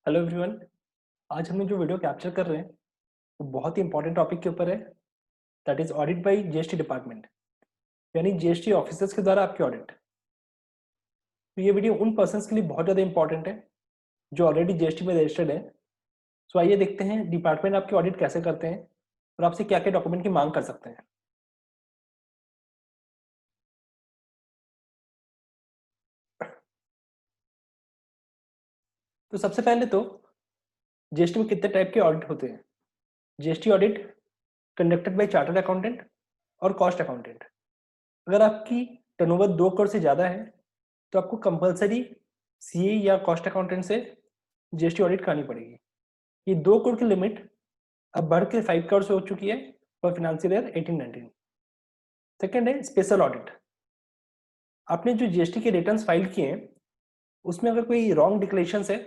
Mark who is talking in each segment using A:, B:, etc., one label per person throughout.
A: Hello everyone. आज हम जो वीडियो कैप्चर कर रहे हैं वो बहुत ही इंपॉर्टेंट टॉपिक के ऊपर है। That is audit bye GST department, यानी जीएसटी ऑफिसर्स के द्वारा आपकी ऑडिट। तो ये वीडियो उन पर्सन्स के लिए बहुत ज़्यादा इंपॉर्टेंट है जो ऑलरेडी जीएसटी में रजिस्टर्ड है। सो आइए देखते हैं डिपार्टमेंट आपकी ऑडिट कैसे करते हैं और आपसे क्या क्या डॉक्यूमेंट की मांग कर सकते हैं। तो सबसे पहले तो जीएसटी में कितने टाइप के ऑडिट होते हैं। GST audit conducted by chartered accountant और कॉस्ट अकाउंटेंट। अगर आपकी टर्नओवर 2 करोड़ से ज़्यादा है तो आपको कंपलसरी सीए या कॉस्ट अकाउंटेंट से जीएसटी ऑडिट करानी पड़ेगी। ये 2 करोड़ की लिमिट अब बढ़ के 5 करोड़ से हो चुकी है फॉर फाइनेंशियल ईयर 18-19। सेकेंड है स्पेशल ऑडिट। आपने जो जीएसटी के रिटर्न्स फाइल किए हैं उसमें अगर कोई रॉन्ग डिक्लेरेशन है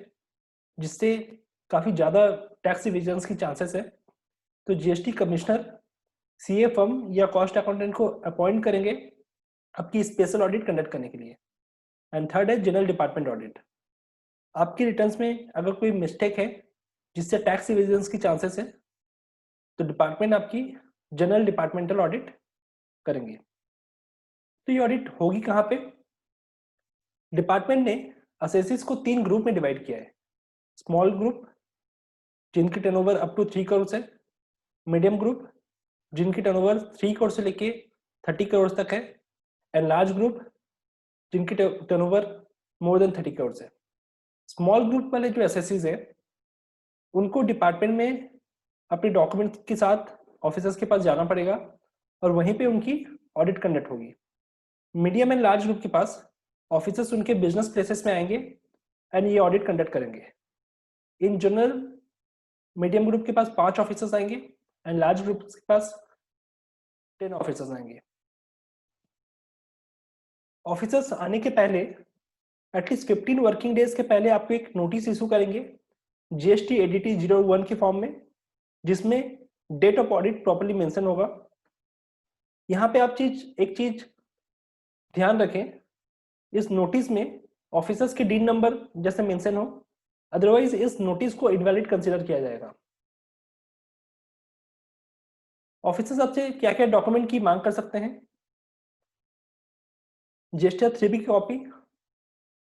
A: जिससे काफ़ी ज़्यादा टैक्स इवेजन्स की चांसेस है तो जीएसटी कमिश्नर सीए फर्म या कॉस्ट अकाउंटेंट को अपॉइंट करेंगे आपकी स्पेशल ऑडिट कंडक्ट करने के लिए। एंड थर्ड है जनरल डिपार्टमेंट ऑडिट। आपकी रिटर्न्स में अगर कोई मिस्टेक है जिससे टैक्स इवेजन्स की चांसेस है तो डिपार्टमेंट आपकी जनरल डिपार्टमेंटल ऑडिट करेंगे। तो ये ऑडिट होगी कहाँ पे? डिपार्टमेंट ने असेसिस को 3 ग्रुप में डिवाइड किया है। स्मॉल ग्रुप जिनकी टर्नओवर अप टू 3 करोड़ है, मीडियम ग्रुप जिनकी टर्नओवर 3 करोड़ से लेके 30 करोड़ तक है, एंड लार्ज ग्रुप जिनकी टर्नओवर मोर देन 30 करोड़ है। स्मॉल ग्रुप वाले जो एसएससीज है उनको डिपार्टमेंट में अपने डॉक्यूमेंट के साथ ऑफिसर्स के पास जाना पड़ेगा और वहीं पे उनकी ऑडिट कंडक्ट होगी। मीडियम एंड लार्ज ग्रुप के पास ऑफिसर्स उनके बिजनेस प्लेसेस में आएंगे एंड ये ऑडिट कंडक्ट करेंगे। इन जनरल मीडियम ग्रुप के पास 5 ऑफिसर्स आएंगे एंड लार्ज ग्रुप के पास 10 ऑफिसर्स आएंगे। ऑफिसर्स आने के पहले एटलीस्ट 15 वर्किंग डेज के पहले आपको एक नोटिस इशू करेंगे जीएसटी एडीटी 01 के फॉर्म में, जिसमें date of audit properly mention होगा। यहाँ पे आप एक चीज ध्यान रखें, इस नोटिस में ऑफिसर्स के डीन नंबर जैसे मेंशन हो, अदरवाइज इस नोटिस को इनवैलिड कंसीडर किया जाएगा। ऑफिसर्स आपसे क्या क्या डॉक्यूमेंट की मांग कर सकते हैं? जीएसटी 3B की कॉपी,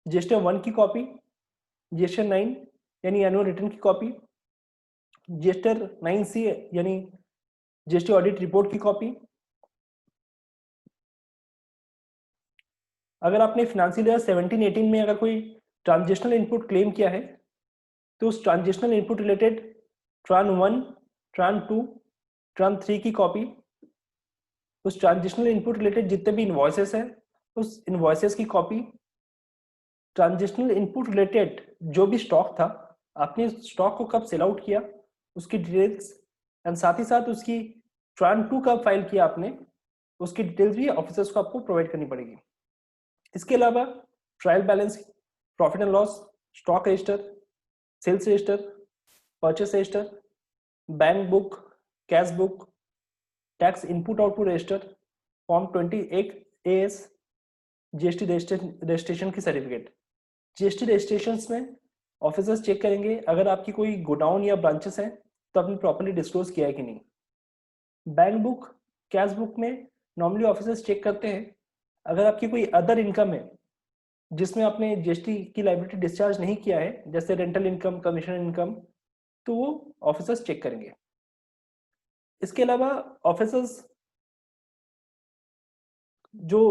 A: जीएसटी 1 की कॉपी, जीएसटी 9 यानी एनुअल रिटर्न की कॉपी, जीएसटी 9C यानी जीएसटी ऑडिट रिपोर्ट की कॉपी। अगर आपने फाइनेंशियल ईयर 17-18 में अगर कोई ट्रांजिशनल इनपुट क्लेम किया है तो उस ट्रांजिशनल इनपुट रिलेटेड ट्रान 1, ट्रान 2, ट्रान 3 की कॉपी, उस ट्रांजिशनल इनपुट रिलेटेड जितने भी इन्वॉइसेस हैं उस इन्वॉइसेस की कॉपी, ट्रांजिशनल इनपुट रिलेटेड जो भी स्टॉक था आपने स्टॉक को कब सेल आउट किया उसकी डिटेल्स, एंड साथ ही साथ उसकी ट्रान 2 कब फाइल किया आपने उसकी डिटेल्स भी ऑफिसर्स को आपको प्रोवाइड करनी पड़ेगी। इसके अलावा trial balance, profit and loss, stock register, sales register, purchase register, bank book, cash book, tax input output register, form 28AS, GST registration की सर्टिफिकेट। जीएसटी रजिस्ट्रेशन में ऑफिसर्स चेक करेंगे अगर आपकी कोई गोडाउन या ब्रांचेस हैं तो आपने प्रॉपर्ली डिस्क्लोज किया है कि नहीं। बैंक बुक, कैश बुक में नॉर्मली ऑफिसर्स चेक करते हैं अगर आपकी कोई अदर इनकम है जिसमें आपने जीएसटी की लायबिलिटी डिस्चार्ज नहीं किया है, जैसे रेंटल इनकम, कमीशन इनकम, तो वो ऑफिसर्स चेक करेंगे। इसके अलावा ऑफिसर्स जो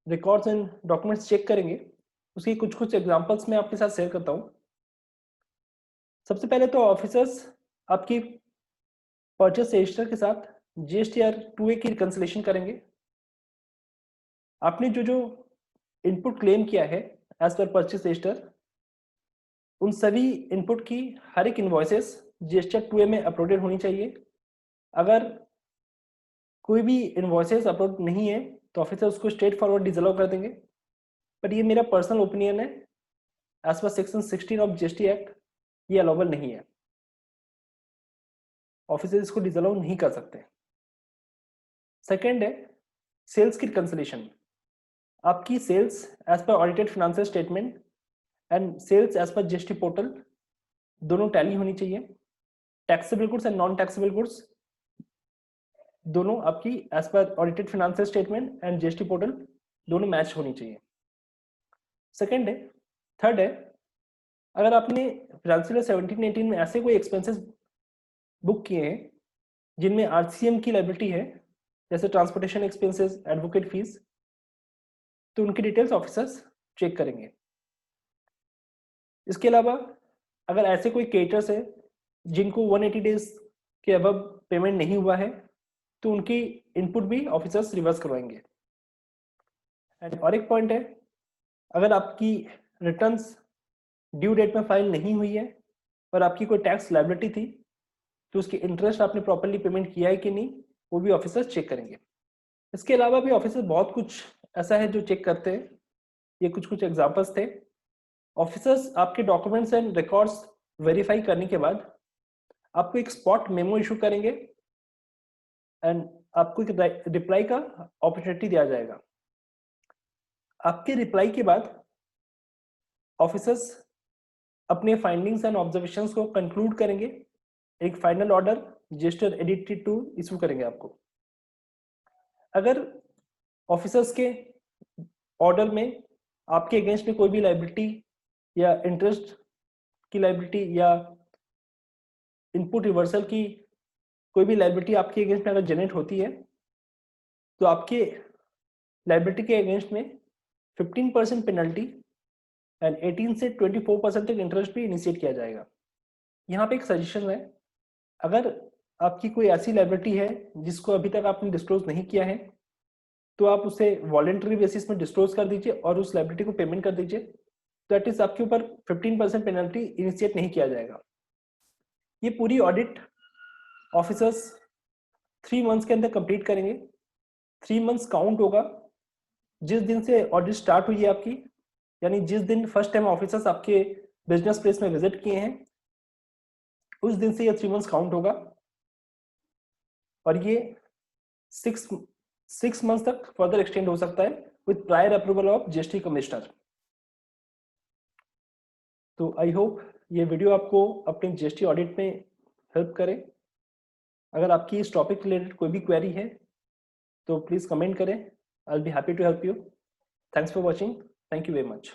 A: रिकॉर्ड्स एंड डॉक्यूमेंट्स चेक करेंगे उसकी कुछ कुछ एग्जांपल्स मैं आपके साथ शेयर करता हूँ। सबसे पहले तो ऑफिसर्स आपकी परचेस रजिस्टर के साथ जीएसटीआर 2A की रिकंसिलेशन करेंगे। आपने जो जो इनपुट क्लेम किया है एज पर परचेस रजिस्टर, उन सभी इनपुट की हर एक इन्वॉइसेस जीएसटीआर 2A में अपलोडेड होनी चाहिए। अगर कोई भी इन्वॉइसेस अपलोड नहीं है तो ऑफिसर उसको स्ट्रेट फॉरवर्ड डिसअलाउ कर देंगे। पर ये मेरा पर्सनल ओपिनियन है, as per section 16 of GST act ये अलाउबल नहीं है, ऑफिसर इसको डिसअलाउ नहीं कर सकते। सेकेंड है सेल्स की रिकंसिलेशन। आपकी sales as per audited financial statement and sales as per GST portal दोनों टैली होनी चाहिए। Taxable goods and non taxable goods दोनों आपकी as per audited financial statement and GST portal दोनों मैच होनी चाहिए। सेकेंड है, थर्ड है, अगर आपने फाइनेंशियल 17-18 में ऐसे कोई एक्सपेंसेस बुक किए हैं जिनमें आरसीएम की लायबिलिटी है, जैसे ट्रांसपोर्टेशन एक्सपेंसेस, एडवोकेट फीस, तो उनकी डिटेल्स ऑफिसर्स चेक करेंगे। इसके अलावा अगर ऐसे कोई क्रेडिटर्स है जिनको 180 डेज के अबव पेमेंट नहीं हुआ है, तो उनकी इनपुट भी ऑफिसर्स रिवर्स करवाएंगे। एंड और एक पॉइंट है, अगर आपकी रिटर्न्स ड्यू डेट में फाइल नहीं हुई है और आपकी कोई टैक्स लायबिलिटी थी, तो उसकी इंटरेस्ट आपने प्रॉपर्ली पेमेंट किया है कि नहीं, वो भी ऑफिसर्स चेक करेंगे। इसके अलावा भी ऑफिसर्स बहुत कुछ ऐसा है जो चेक करते हैं। ये कुछ एग्जांपल्स थे। ऑफिसर्स आपके डॉक्यूमेंट्स एंड रिकॉर्ड्स वेरीफाई करने के बाद आपको एक स्पॉट मेमो इशू करेंगे एंड आपको एक रिप्लाई का अपॉर्चुनिटी दिया जाएगा। आपके रिप्लाई के बाद ऑफिसर्स अपने फाइंडिंग्स एंड ऑब्जर्वेशंस को कंक्लूड करेंगे, एक final order register edited to issue करेंगे आपको। अगर ऑफिसर्स के ऑर्डर में आपके अगेंस्ट में कोई भी लायबिलिटी या इंटरेस्ट की लायबिलिटी या इनपुट रिवर्सल की कोई भी लायबिलिटी आपके अगेंस्ट में अगर जनरेट होती है, तो आपके लायबिलिटी के अगेंस्ट में 15% पेनल्टी एंड 18 से 24% तक इंटरेस्ट भी इनिशिएट किया जाएगा। यहाँ पे एक सजेशन है, अगर आपकी कोई ऐसी लायबिलिटी है जिसको अभी तक आपने डिस्क्लोज नहीं किया है, तो आप उसे वॉलेंटरी बेसिस में डिस्क्लोज कर दीजिए और उस लायबिलिटी को पेमेंट कर दीजिए, तो एटलीस्ट आपके ऊपर 15% पेनल्टी इनिशिएट नहीं किया जाएगा। ये पूरी ऑडिट ऑफिसर्स 3 मंथ्स के अंदर कंप्लीट करेंगे। 3 मंथ्स काउंट होगा जिस दिन से ऑडिट स्टार्ट हुई है आपकी, यानी जिस दिन फर्स्ट टाइम ऑफिसर्स आपके बिजनेस प्लेस में विजिट किए हैं, उस दिन से ये 3 मंथ्स काउंट होगा और ये 6 मंथ्स तक फर्दर एक्सटेंड हो सकता है with prior approval of GST commissioner. तो आई होप ये वीडियो आपको अपने जीएसटी ऑडिट में हेल्प करे। अगर आपकी इस टॉपिक रिलेटेड कोई भी क्वेरी है तो प्लीज कमेंट करें। I will be happy to help you. Thanks for watching. Thank you very much.